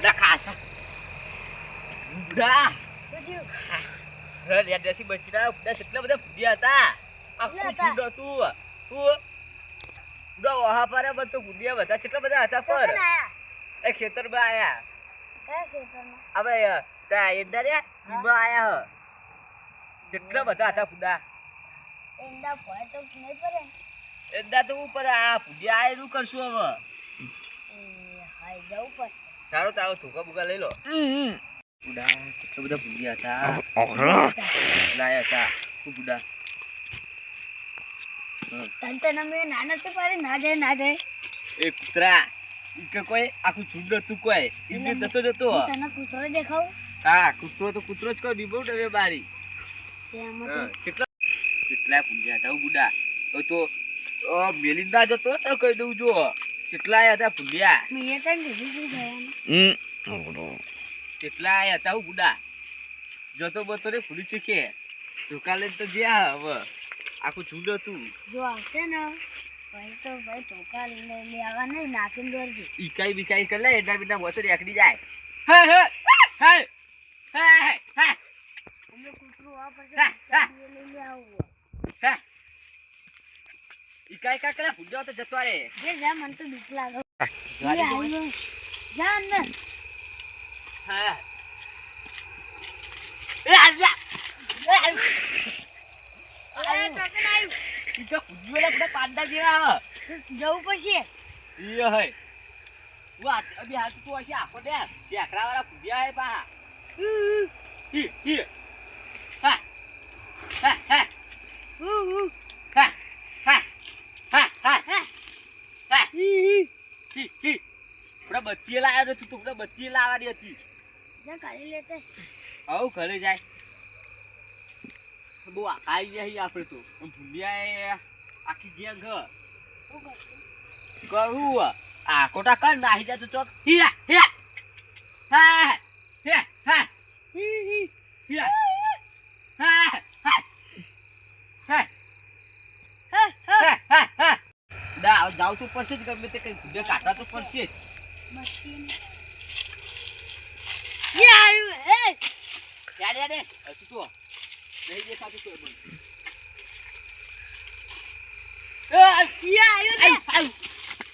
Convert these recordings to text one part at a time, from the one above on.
Udah kasar. Udah. Tujuh. Lihat dia si bacina udah setelah udah dia ta. Aku sudah tuh. Tuh. Udah wah apa ada bentuk dia bata setelah bata apa per. खेतर में आया क्या खेतर में अब इंदर या बीमा आया हो कितना बता था पुदा एंडा पॉइंट तो नहीं पड़े इंदा तो ऊपर आ पुदिया आए रू कर सो अब हाय जाओ पास तारो तारो थोका बुका ले लो पुदा कितना बता पुदिया था लाया था पुदा तंते ना में नाना तो पारे ना जाए एक कुतरा इके कोई आखु झुंड तू कोई इने दतो जतो तने कुतरो देखाओ हां कुतरो तो कुतरो ज को निबो डे बारी त्याમાં કેટલા કેટલા પુંજા હતા બુડા તો મેલિંદા જતો તો કહી દઉં જો કેટલા હતા પુંજા મેં તને કીધું ગયા કેટલા હતા બુડા જતો બતો રે ફૂલી ચીકે ધોકા લઈને તો જ્યાં હવે આખું ઝુંડ હતું જો આવશે ને ભાઈ તો ભાઈ ધોકા લઈ લેવા નહીં નાખીને દોરજી ઈકાઈ બીકાઈ કરે એના બિના મોતો રેકડી જાય હે હે હે હે હે અમે કૂતરું આ પર લઈ આવું હે ઈકાઈ કા કરે ફૂડ્યો તો જતો રે જે જા મન તો બીક લાગે ગાડી જા ને હા એ આજા અરે તો કે નહીં ઈકા ફૂડ્યો લે પાંડા જેવા જવું પડશે ઈયો હે વાત અભી હાથ તો આશા આખો દે ચેકરા વાળા ફૂડ્યા હે પા હી હા હા હા હા હા હા હા હા હી પૂરા બત્તી લાવ્યો તું પૂરા બત્તી લાવવાની હતી જા કાઢી લેતે આવ ઘરે જાય બો આઈ જાય આપણે તો ભૂલિયા આખી ગયા ઘર કહું આ કોટા કર નાહી જા તો ચોક હિયા હિયા હા હિયા હા હિયા હા હા હા હા જાવ તો પડશે જ ગમે તે કઈ ભૂડે કાઢવા તો પડશે જ ये आयु ए યાર યાર તું તો નહીં દેખાતું તો મને ये आयु આઈ આઈ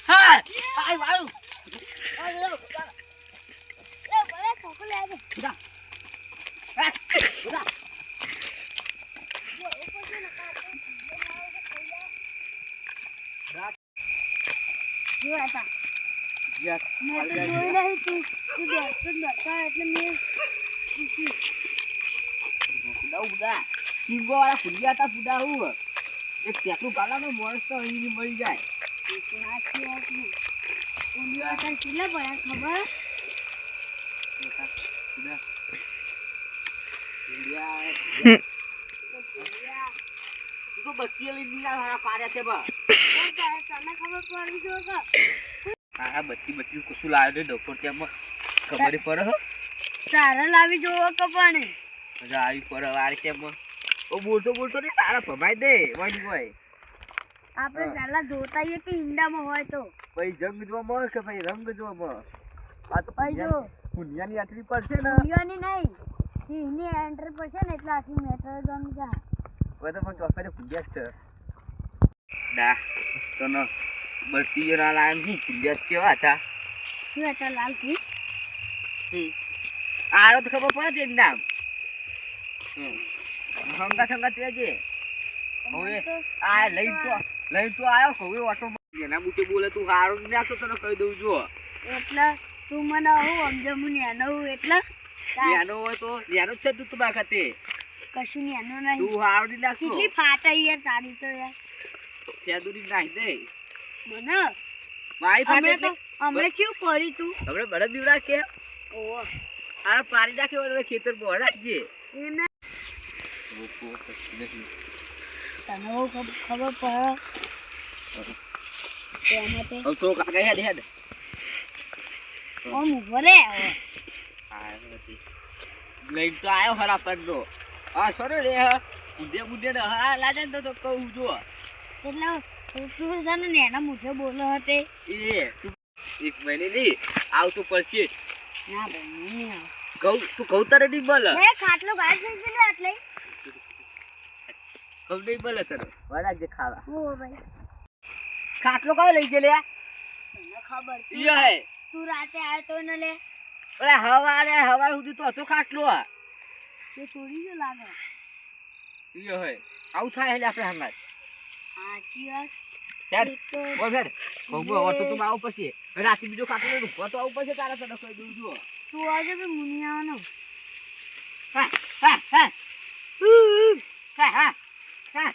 હા આઈ આઈ આઈ ले बड़े कोको ले दे ઉડા હા ઉડા वो ऊपर से लगा दे जो आता યસ मैं तो જોઈ રહી તું બતા એટલે મેં ઉડા સિંગો વાળા ફુલિયા તા ફુડા હું એક ચેકનું પાલાનો મોરસ તો અહીં મળી જાય નાખી આપું ઉંડિયો તને કેટલા પડ્યા ખબર ઉડા ઉડિયા તું તો બત્તી લઈ દીધા મારા પાડ્યા છે બા તને ખબર પડી જો કે હા બત્તી કશું લાવ્યો ને ડોક્ટર ત્યાં ખબર પડે હો તારા લાવી જોવો કપાણી મજા આવી પડે વાર કેમ ઓ બોલતો ને તારા ભમાઈ દે વળી કોઈ આપણે પહેલા જોતા આઈએ કે ઈંડામાં હોય તો ભાઈ જંગ જોવા મળે કે ભાઈ રંગ જોવા મળે આ તો ભાઈ જો દુનિયાની આટલી પડશે ને દુનિયાની નહીં સિંહની એન્ટ્રી પડશે ને એટલે આખી મેટર ગમ જા હવે તો પણ ચોફેરે ફૂલ્યા જ છે દા તો ન બત્તી ના લાઈન હું ફૂલ્યા જ કેવા હતા શું હતા લાલ કી આરો તો ખબર પડે તેનું નામ હંગા તેજે હવે આ લઈ તો આયો હવે ઓટો એના બુટે બોલે તું હારું નાખતો તને કહી દઉં જો એટલે તું મને હું સમજમું નેનું એટલે નેનો હોય તો નેનો જ છે તું તો બાખતે કશું નેનું નહીં તું હારું નાખતો કેટલી ફાટા યાર તારી તો યાર ફેદુરી નાખી દે મને મારી ફાટે હમણાં તો હમણાં ચેવું પડી તું આપણે બળદ બીવડા કે ઓહો આ પાડી નાખે ઓલે ખેતર પર રાખજે એને ઓપો નથી તને બહુ ખબર પડે તેમાં તે હવે તો કાકા હેડ ઓમ ઉભો રે હવે આ નથી લઈ તો આયો હરા પરનો આ સોરે રે બુદ્ધે ને હરા લાજે ને તો કહું જો એટલે તું છે ને એના મુઠે બોલો હતે એ તું એક મહિને ની આવતું પડશે ના ભાઈ હું નહીં આવું. તું કહું તારે નહીં બોલે એ ખાટલો ગાડ થઈ ગયો એટલે કહું નહીં બોલે તારે વરાગ જે ખાવા ઓ ભાઈ ખાટલો કયો લઈ ગયો લે તને ખબર છે ઈયો હે તું રાતે આવ્યો તો ને લે અરે હવાર સુધી તો હતો ખાટલો એ ચોરી ગયો લાગે ઈયો હે આવું થાય એટલે આપણે હંગાત સાચી વાત યાર એક તો ઓ ફેર કહું ઓટો તું આવું પછી રાતે બીજો ખાટલો લઈ તો આવું પછી તારા તને કહી દઉં છું તું આવજો કે મુનિ આવવાનો હા હા હા હા હા હા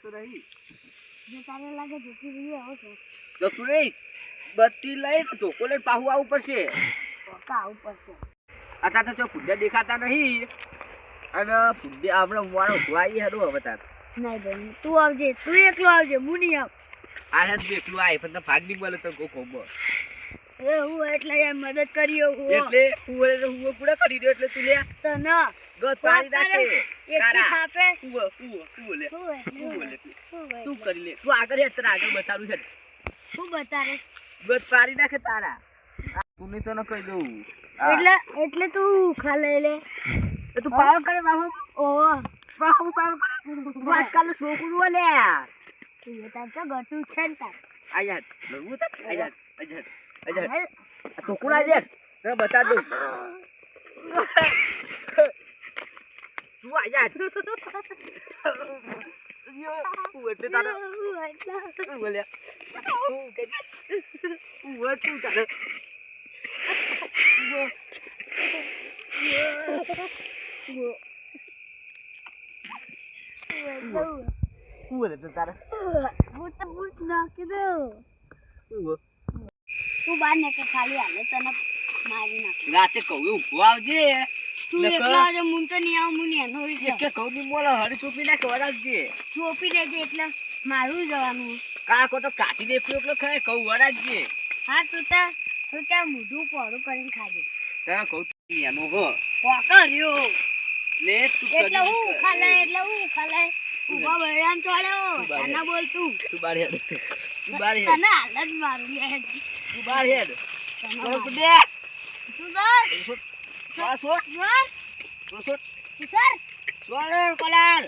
તો રહી જે તારે લાગે જતી રહી આવો છો તો તું નહીં બત્તી લઈ ધોકો લઈને પાહુ આવવું પડશે પક્કા આવું પડશે અત્યારે તો ફૂડ્યા દેખાતા નહીં અને ફૂડ્યા આપણે મારો ભાઈ હેડો હવે તાર નહીં ભાઈ તું આવજે તું એકલો આવજે મુનિ આવ આ હેડ એકલું આય પણ ભાગ નહીં બોલે તો કોકો એ હું એટલે યાર મદદ કરીયો હું એટલે હું પૂરા કરી દો એટલે તું લે તને ગત પાડી નાખે એક ખાપે તું લે તું તું કરી લે તું આગળ હેડ તને આગળ બતાડું છે શું બતારે ગત પાડી નાખે તારા તું નહીં તો ન કહી દઉં એટલે તું ખાલે લે તું પાવ કરે બાબુ ઓ પાવ કરે આજકાલ છોકરું લે તું એ તાર તો ગટુ છે ને તાર આયાર લગવું તો આયાર અજર તો કુડા દે ને બતા દઉં તું આયાર તું એટલે તારા તું બોલ્યા તું તારા બોલે તું તારા બૂટ નાખી દઉં તું બહાર નીકળ ખાલી હાલે તને મારી નાખ રાતે કહું ઊભું આવજે તું એકલો આવજે મું તો નહીં આવું મું એનો હોય કે કહું ની મોલો હરી ચોપી નાખ વરાગજે ચોપી દેજે એટલે મારું જવાનું કાકો તો કાઢી દે એકલો ખાય કહું વરાગજે હા તું ત્યાં મોઢું પોરું કરીને ખાજે ત્યાં કહું એનો હો પોકર્યો લે તું એટલે હું ખાલે ઉભા બળામ ચોળ્યો તને બોલ તું બાર હેડ તને હાલ જ મારું લે તું બાર હેડ તને દે તું સર સોટ સર સર સોટ કોલાર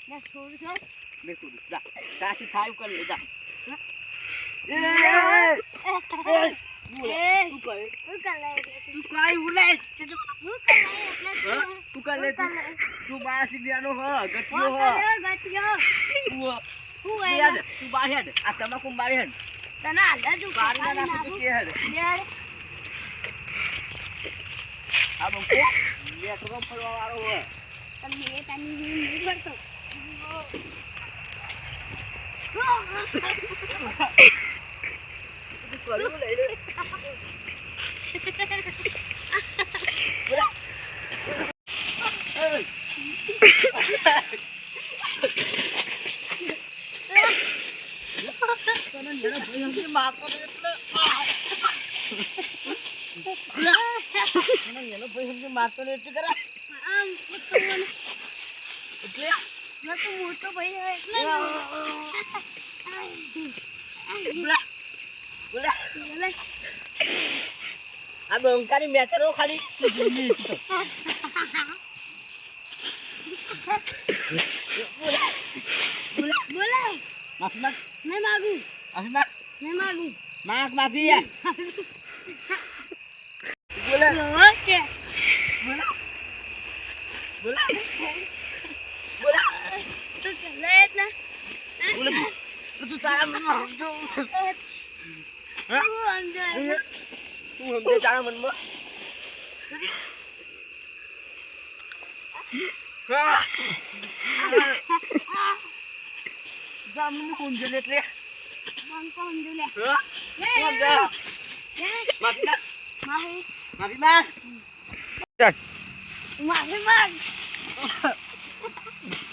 ના છોડ સર લે તું જા તાસી થાય કર લે જા તું કાઈ ઉલાય તું તું કર લે તું બાર સિગ્યાનો હ ગટિયો હ ગટિયો તું યાદ તું બાર હેડ આ તમાકુ બાર હેડ તને હાલ જ બાર ના નાખું કે હેડ આ બંકો લે તો ફરવા વાળો હો તમે એ તની નહીં કરતો કર્યું લઈ લે મારતો ને એટલે કરા એટલે મોટો ભાઈ એટલે આ બંકાની મેટરો ખાલી બોલે માફી માંગ નહીં માગું માફી માંગ નહીં માગું માંગ માફી બોલે ઓકે બોલે બોલે બોલે તું ચાલે એટલે બોલે તું તારા મનમાં હસતો તું સમજો તું સમજે તારા મનમાં જામનું કોણ છે એટલે બંકો સમજો લે માફી માંગ માફી માફી માંગ માફી માંગ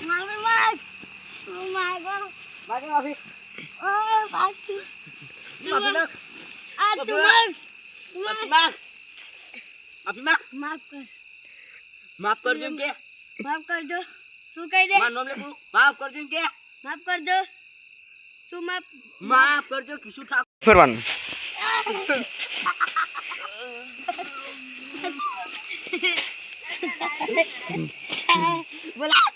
માફી માંગ તું માગો માગે માફી ઓ બાકી માફી માંગ આ તું માંગ માફી માંગ માફી માંગ માફ કર માફ કરજો એમ કે માફ કરજો શું કહી દે મારું નામ લે માફ કરજો કે માફ કર દો તું માફ કરજો કિશુ ઠાકોર ફરવાનું બોલા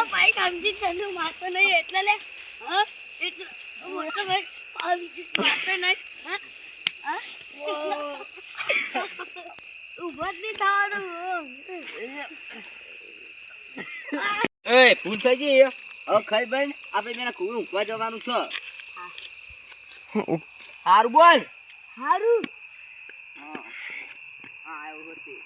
ભાઈ સમજી તને મારતો નહીં એટલે લે હા એટલે મોટો ભાઈ આવી મારતો નહીં હા હા ઉભા જ નહીં થવાનું એ ભૂલ થઈ ગઈ હવે ખાઈ બન આપણે બેના કુવું ઊંઘવા જવાનું છે હારું બોલ હારું હા આવ્યો હતી